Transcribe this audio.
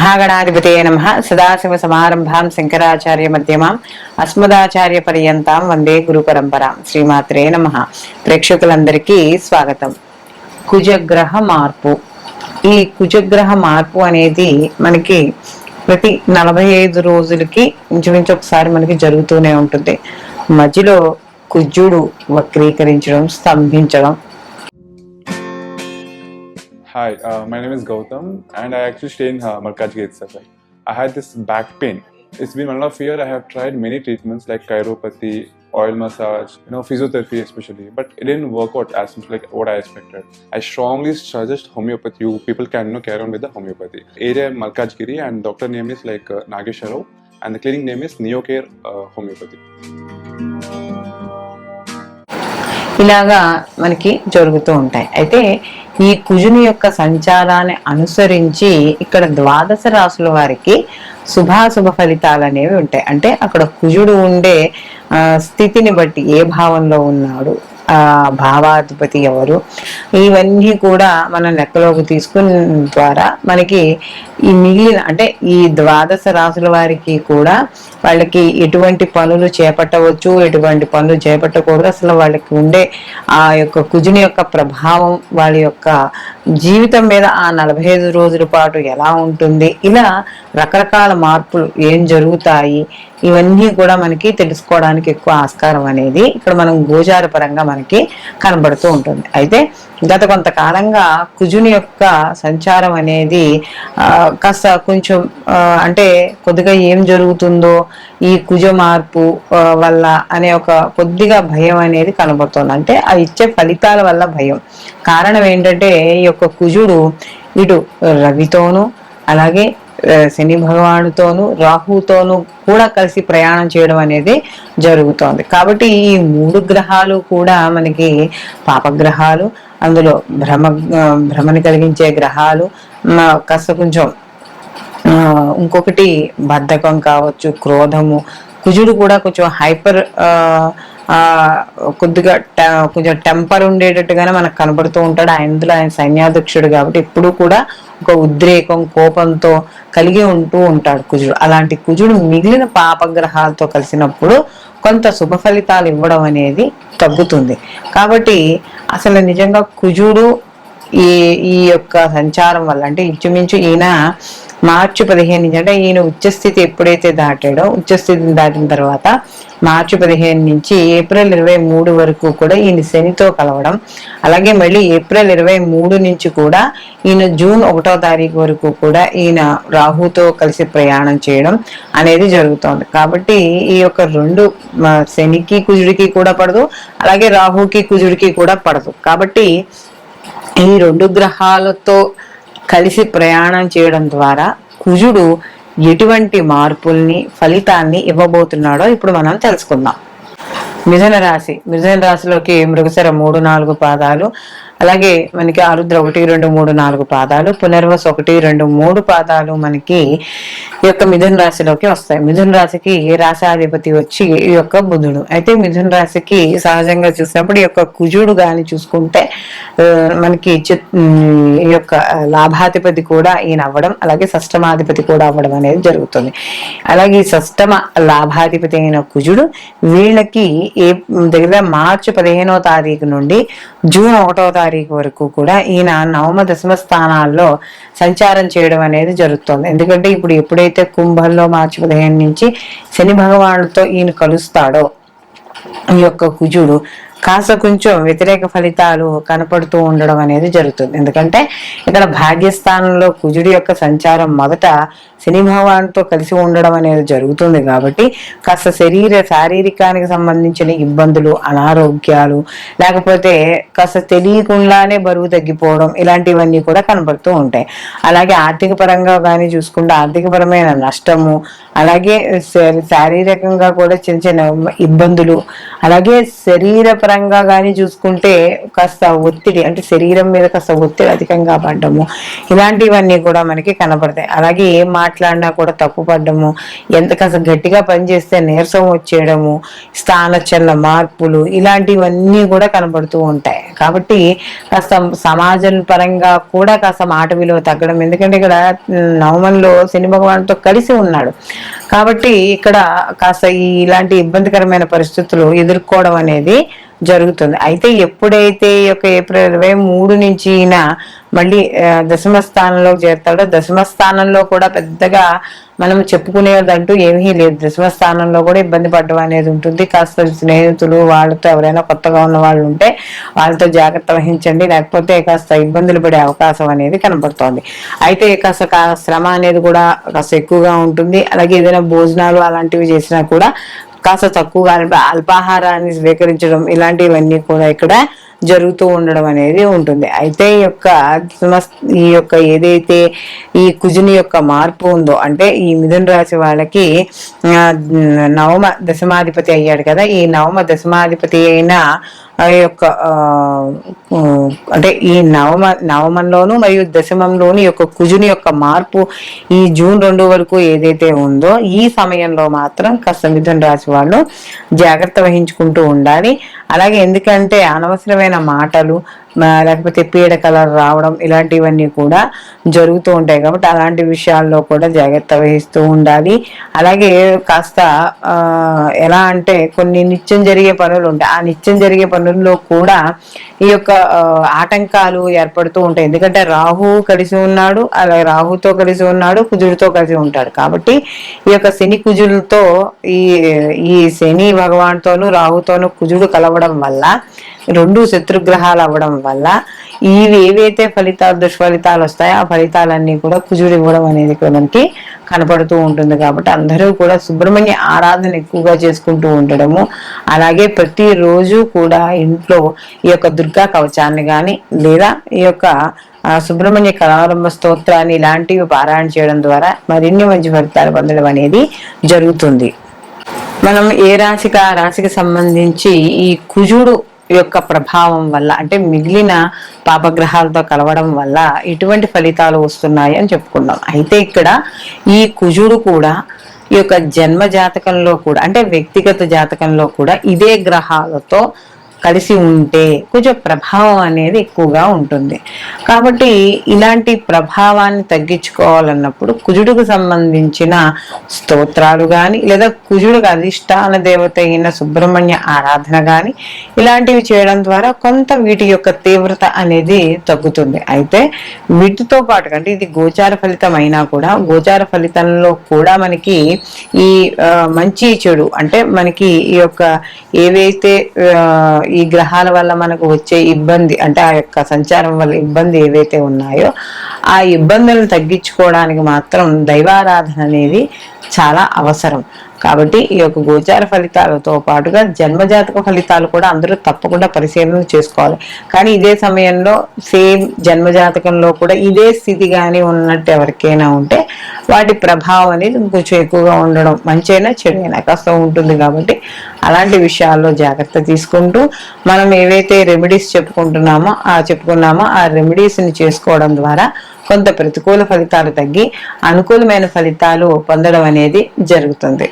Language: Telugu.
महागणाधिपतये नमः। सदाशिव समारंभां शंकराचार्य मध्यमां अस्मदाचार्य पर्यंतां వందే గురు పరంపరాం। శ్రీమాత్రే నమః। ప్రేక్షకులందరికీ స్వాగతం। కుజగ్రహ మార్పు। ఈ కుజగ్రహ మార్పు అనేది మనకి ప్రతి 45 రోజులకి ఇంచుమించు ఒకసారి మనకి జరుగుతూనే ఉంటుంది। మధ్యలో కుజుడు వక్రీకరించడం, స్తంభించడం. Hi, my name is Gautam and I actually stay in Malkajgiri itself. I had this back pain. It's been 1.5 years. I have tried many treatments like chiropathy, oil massage, physiotherapy especially, but it didn't work out as much like what I expected. I strongly suggest homeopathy. You people can carry on with the homeopathy. Area Malkajgiri and doctor name is like Nagesha Rao and the clinic name is Neocare Homeopathy. ఇలాగా మనకి జరుగుతూ ఉంటాయి। అయితే ఈ కుజుని యొక్క సంచారాన్ని అనుసరించి ఇక్కడ ద్వాదశ రాశుల వారికి శుభాశుభ ఫలితాలు అనేవి ఉంటాయి। అంటే అక్కడ కుజుడు ఉండే స్థితిని బట్టి ఏ భావంలో ఉన్నాడు, భావాధిపతి ఎవరు, ఇవన్నీ కూడా మనం లెక్కలోకి తీసుకున్న ద్వారా మనకి ఈ మిగిలిన అంటే ఈ ద్వాదశ రాశుల వారికి కూడా వాళ్ళకి ఎటువంటి పనులు చేపట్టవచ్చు, ఎటువంటి పనులు చేపట్టకూడదు, అసలు వాళ్ళకి ఉండే ఆ యొక్క కుజుని యొక్క ప్రభావం వాళ్ళ యొక్క జీవితం మీద ఆ 45 రోజుల పాటు ఎలా ఉంటుంది, ఇలా రకరకాల మార్పులు ఏం జరుగుతాయి, ఇవన్నీ కూడా మనకి తెలుసుకోవడానికి ఎక్కువ ఆస్కారం అనేది ఇక్కడ మనం గోచార పరంగా మనకి కనబడుతూ ఉంటుంది। అయితే గత కొంతకాలంగా కుజుని యొక్క సంచారం అనేది కాస్త కొంచెం అంటే కొద్దిగా ఏం జరుగుతుందో ఈ కుజ మార్పు వల్ల అనే ఒక కొద్దిగా భయం అనేది కనబడుతుంది। అంటే ఆ ఇచ్చే ఫలితాల వల్ల భయం। కారణం ఏంటంటే ఈ యొక్క కుజుడు ఇటు రవితోనూ అలాగే శని భగవానుతోనూ రాహుతోనూ కూడా కలిసి ప్రయాణం చేయడం అనేది జరుగుతోంది। కాబట్టి ఈ 3 గ్రహాలు కూడా మనకి పాపగ్రహాలు, అందులో భ్రమని కలిగించే గ్రహాలు, కాస్త కొంచెం ఇంకొకటి బద్ధకం కావచ్చు, క్రోధము, కుజుడు కూడా కొంచెం హైపర్ కొద్దిగా కొంచెం టెంపర్ ఉండేటట్టుగానే మనకు కనబడుతూ ఉంటాడు। ఆయన సైన్యాధ్యక్షుడు కాబట్టి ఎప్పుడు కూడా ఒక ఉద్రేకం, కోపంతో కలిగి ఉంటూ ఉంటాడు కుజుడు। అలాంటి కుజుడు మిగిలిన పాపగ్రహాలతో కలిసినప్పుడు కొంత శుభ ఫలితాలు ఇవ్వడం అనేది తగ్గుతుంది। కాబట్టి అసలు నిజంగా కుజుడు ఈ యొక్క సంచారం వల్ల అంటే ఇంచుమించు ఈయన మార్చి 15 నుంచి అంటే ఈయన ఉచ్చస్థితి ఎప్పుడైతే దాటాడో, ఉచ్చస్థితిని దాటిన తర్వాత మార్చి 15 నుంచి ఏప్రిల్ 23 వరకు కూడా ఈయన శనితో కలవడం, అలాగే మళ్ళీ ఏప్రిల్ 23 నుంచి కూడా ఈయన జూన్ 1వ తారీఖు వరకు కూడా ఈయన రాహుతో కలిసి ప్రయాణం చేయడం అనేది జరుగుతోంది। కాబట్టి ఈ యొక్క 2 శనికి కుజుడికి కూడా పడదు, అలాగే రాహుకి కుజుడికి కూడా పడదు। కాబట్టి ఈ 2 గ్రహాలతో కలిసి ప్రయాణం చేయడం ద్వారా కుజుడు ఎటువంటి మార్పుల్ని, ఫలితాన్ని ఇవ్వబోతున్నాడో ఇప్పుడు మనం తెలుసుకుందాం। మిథున రాశిలోకి మృగశిర 3, 4 పాదాలు, అలాగే మనకి ఆరుద్ర 1, 2, 3, 4 పాదాలు, పునర్వసు 1, 2, 3 పాదాలు మనకి ఈ యొక్క మిథున రాశిలోకి వస్తాయి। మిథున రాశికి రాశాధిపతి వచ్చి ఈ యొక్క బుధుడు। అయితే మిథున రాశికి సహజంగా చూసినప్పుడు ఈ యొక్క కుజుడు గాని చూసుకుంటే మనకి ఈ యొక్క లాభాధిపతి కూడా ఈయన అవ్వడం, అలాగే షష్టమాధిపతి కూడా అవ్వడం అనేది జరుగుతుంది। అలాగే షష్టమ లాభాధిపతి అయిన కుజుడు వీళ్ళకి దగ్గర మార్చి 15వ తారీఖు నుండి జూన్ 1వ తారీఖు వరకు కూడా ఈయన నవమ దశమ స్థానాల్లో సంచారం చేయడం అనేది జరుగుతుంది। ఎందుకంటే ఇప్పుడు ఎప్పుడైతే కుంభంలో మార్చి 15 నుంచి శని భగవానుడితో ఈయన కలుస్తాడో ఈ యొక్క కుజుడు కాస్త కొంచెం వ్యతిరేక ఫలితాలు కనపడుతూ ఉండడం అనేది జరుగుతుంది। ఎందుకంటే ఇక్కడ భాగ్యస్థానంలో కుజుడి యొక్క సంచారం మొదట శని భగవానుడితో కలిసి ఉండడం అనేది జరుగుతుంది కాబట్టి కాస్త శారీరకానికి సంబంధించిన ఇబ్బందులు, అనారోగ్యాలు, లేకపోతే కాస్త తెలియకుండానే బరువు తగ్గిపోవడం, ఇలాంటివన్నీ కూడా కనపడుతూ ఉంటాయి। అలాగే ఆర్థిక పరంగా కానీ చూసుకుంటే ఆర్థికపరమైన నష్టము, అలాగే శారీరకంగా కూడా చిన్న చిన్న ఇబ్బందులు, అలాగే శరీరపరమైన పరంగా కానీ చూసుకుంటే కాస్త ఒత్తిడి, అంటే శరీరం మీద కాస్త ఒత్తిడి అధికంగా పడ్డము, ఇలాంటివన్నీ కూడా మనకి కనబడతాయి. అలాగే ఏం మాట్లాడినా కూడా తప్పు పడ్డము, ఎంత కాస్త గట్టిగా పనిచేస్తే నీరసం వచ్చేయడము, స్థానచలన మార్పులు, ఇలాంటివన్నీ కూడా కనబడుతూ ఉంటాయి. కాబట్టి కాస్త సమాజం పరంగా కూడా కాస్త మాట విలువ తగ్గడం, ఎందుకంటే ఇక్కడ నవమంలో శని భగవానుతో కలిసి ఉన్నాడు కాబట్టి ఇక్కడ కాస్త ఇలాంటి ఇబ్బందికరమైన పరిస్థితులు ఎదుర్కోవడం అనేది జరుగుతుంది. అయితే ఎప్పుడైతే ఈ యొక్క ఏప్రిల్ 23 నుంచి ఈయన మళ్ళీ దశమ స్థానంలో చేరుతాడో, దశమ స్థానంలో కూడా పెద్దగా మనం చెప్పుకునేదంటూ ఏమీ లేదు. దశమ స్థానంలో కూడా ఇబ్బంది పడడం అనేది ఉంటుంది. కాస్త స్నేహితులు వాళ్ళతో ఎవరైనా కొత్తగా ఉన్న వాళ్ళు ఉంటే వాళ్ళతో జాగ్రత్త వహించండి, లేకపోతే కాస్త ఇబ్బందులు పడే అవకాశం అనేది కనబడుతోంది. అయితే కాస్త శ్రమ అనేది కూడా కాస్త ఎక్కువగా ఉంటుంది. అలాగే ఏదైనా భోజనాలు అలాంటివి చేసినా కూడా కాస్త తక్కువగా అల్పాహారాన్ని స్వీకరించడం, ఇలాంటివన్నీ కూడా ఇక్కడ జరుగుతూ ఉండడం అనేది ఉంటుంది. అయితే ఈ యొక్క ఏదైతే ఈ కుజుని యొక్క మార్పు ఉందో, అంటే ఈ మిథున రాశి వాళ్ళకి నవమ దశమాధిపతి అయ్యాడు కదా, ఈ నవమ దశమాధిపతి అయిన యొక్క అంటే ఈ నవమంలోను మరియు దశమంలోను యొక్క కుజుని యొక్క మార్పు ఈ జూన్ 2 వరకు ఏదైతే ఉందో, ఈ సమయంలో మాత్రం కాస్త మిథున రాశి వాళ్ళు జాగ్రత్త వహించుకుంటూ ఉండాలి. అలాగే ఎందుకంటే అనవసరమైన మాటలు లేకపోతే పీడకలు రావడం, ఇలాంటివన్నీ కూడా జరుగుతూ ఉంటాయి కాబట్టి అలాంటి విషయాల్లో కూడా జాగ్రత్త వహిస్తూ ఉండాలి. అలాగే కాస్త ఎలా అంటే కొన్ని నిత్యం జరిగే పనులు ఉంటాయి, ఆ నిత్యం జరిగే పనుల్లో కూడా ఈ యొక్క ఆటంకాలు ఏర్పడుతూ ఉంటాయి. ఎందుకంటే రాహు కలిసి ఉన్నాడు, అలాగే రాహుతో కలిసి ఉన్నాడు, కుజుడితో కలిసి ఉంటాడు. కాబట్టి ఈ యొక్క శని కుజులతో ఈ శని భగవాన్తోనూ రాహుతోనూ కుజుడు కలవడం వల్ల, రెండు శత్రుగ్రహాలు అవ్వడం వల్ల ఇవి ఏవైతే దుష్ఫలితాలు వస్తాయో ఆ ఫలితాలన్నీ కూడా కుజుడు ఇవ్వడం అనేది మనకి కనపడుతూ ఉంటుంది. కాబట్టి అందరూ కూడా సుబ్రహ్మణ్య ఆరాధన ఎక్కువగా చేసుకుంటూ ఉండడము, అలాగే ప్రతిరోజు కూడా ఇంట్లో ఈ యొక్క దుర్గా కవచాన్ని కానీ లేదా ఈ యొక్క సుబ్రహ్మణ్య కళారంభ స్తోత్రాన్ని ఇలాంటివి పారాయణ చేయడం ద్వారా మరిన్ని మంచి ఫలితాలు పొందడం అనేది జరుగుతుంది. మనం ఏ రాశికి ఆ రాశికి సంబంధించి ఈ కుజుడు యొక్క ప్రభావం వల్ల, అంటే మిగిలిన పాపగ్రహాలతో కలవడం వల్ల ఇటువంటి ఫలితాలు వస్తున్నాయి అని చెప్పుకున్నాం. అయితే ఇక్కడ ఈ కుజుడు కూడా ఈ యొక్క జన్మ జాతకంలో కూడా, అంటే వ్యక్తిగత జాతకంలో కూడా ఇదే గ్రహాలతో కలిసి ఉంటే కొంచెం ప్రభావం అనేది ఎక్కువగా ఉంటుంది. కాబట్టి ఇలాంటి ప్రభావాన్ని తగ్గించుకోవాలన్నప్పుడు కుజుడికి సంబంధించిన స్తోత్రాలు కానీ లేదా కుజుడికి అధిష్టాన దేవత అయిన సుబ్రహ్మణ్య ఆరాధన కానీ ఇలాంటివి చేయడం ద్వారా కొంత వీటి యొక్క తీవ్రత అనేది తగ్గుతుంది. అయితే వీటితో పాటు, అంటే ఇది గోచార ఫలితం అయినా కూడా, గోచార ఫలితంలో కూడా మనకి ఈ మంచి చెడు, అంటే మనకి ఈ యొక్క ఏవైతే ఈ గ్రహాల వల్ల మనకు వచ్చే ఇబ్బంది, అంటే ఆ యొక్క సంచారం వల్ల ఇబ్బంది ఏవైతే ఉన్నాయో ఆ ఇబ్బందులను తగ్గించుకోవడానికి మాత్రం దైవారాధన అనేది చాలా అవసరం. కాబట్టి ఈ యొక్క గోచార ఫలితాలతో పాటుగా జన్మజాతక ఫలితాలు కూడా అందరూ తప్పకుండా పరిశీలన చేసుకోవాలి. కానీ ఇదే సమయంలో సేమ్ జన్మజాతకంలో కూడా ఇదే స్థితి కానీ ఉన్నట్టు ఎవరికైనా ఉంటే వాటి ప్రభావం అనేది కొంచెం ఎక్కువగా ఉండడం, మంచైనా చెడైనా కాస్త ఉంటుంది. కాబట్టి అలాంటి విషయాల్లో జాగ్రత్త తీసుకుంటూ మనం ఏవైతే రెమెడీస్ చెప్పుకున్నామో ఆ రెమెడీస్ని చేసుకోవడం ద్వారా కొంత ప్రతికూల ఫలితాలు తగ్గి అనుకూలమైన ఫలితాలు పొందడం అనేది జరుగుతుంది.